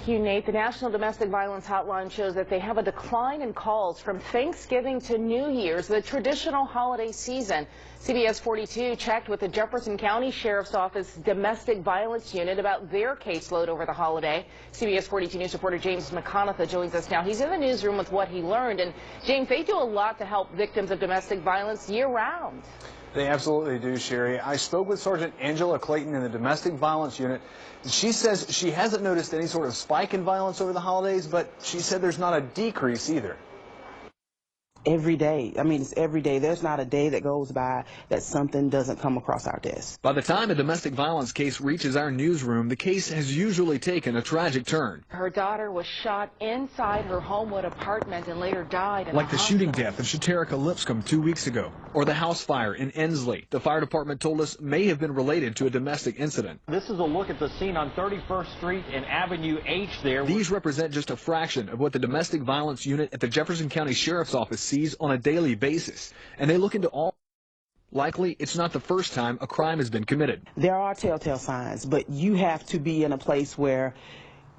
Thank you, Nate. The National Domestic Violence Hotline shows that they have a decline in calls from Thanksgiving to New Year's, the traditional holiday season. CBS 42 checked with the Jefferson County Sheriff's Office Domestic Violence Unit about their caseload over the holiday. CBS 42 News reporter James McConaughey joins us now. He's in the newsroom with what he learned. And James, they do a lot to help victims of domestic violence year-round. They absolutely do, Sherry. I spoke with Sergeant Angela Clayton in the Domestic Violence Unit. She says she hasn't noticed any sort of spike in violence over the holidays, but she said there's not a decrease either. Every day. I mean, it's every day. There's not a day that goes by that something doesn't come across our desk. By the time a domestic violence case reaches our newsroom, the case has usually taken a tragic turn. Her daughter was shot inside her Homewood apartment and later died in like the shooting death of Shaterika Lipscomb 2 weeks ago, or the house fire in Ensley. The fire department told us may have been related to a domestic incident. This is a look at the scene on 31st Street and Avenue H there. These represent just a fraction of what the Domestic Violence Unit at the Jefferson County Sheriff's Office sees on a daily basis, and they look into all. Likely, it's not the first time a crime has been committed. There are telltale signs, but you have to be in a place where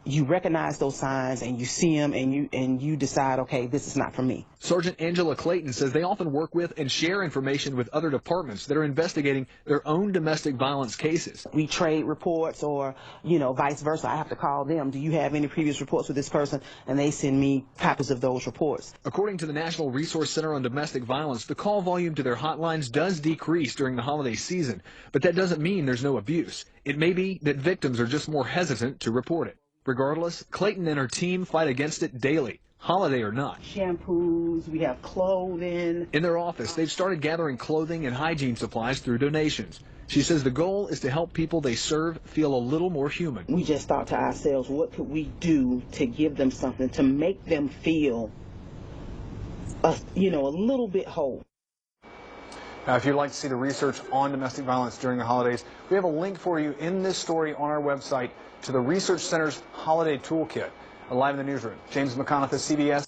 you recognize those signs and you see them and you decide, okay, this is not for me. Sergeant Angela Clayton says they often work with and share information with other departments that are investigating their own domestic violence cases. We trade reports or, vice versa. I have to call them. Do you have any previous reports with this person? And they send me copies of those reports. According to the National Resource Center on Domestic Violence, the call volume to their hotlines does decrease during the holiday season, but that doesn't mean there's no abuse. It may be that victims are just more hesitant to report it. Regardless, Clayton and her team fight against it daily, holiday or not. Shampoos, we have clothing. In their office, they've started gathering clothing and hygiene supplies through donations. She says the goal is to help people they serve feel a little more human. We just thought to ourselves, what could we do to give them something, to make them feel, a little bit whole. Now, if you'd like to see the research on domestic violence during the holidays, we have a link for you in this story on our website to the Research Center's Holiday Toolkit. Live in the newsroom, James McConaughey, CBS.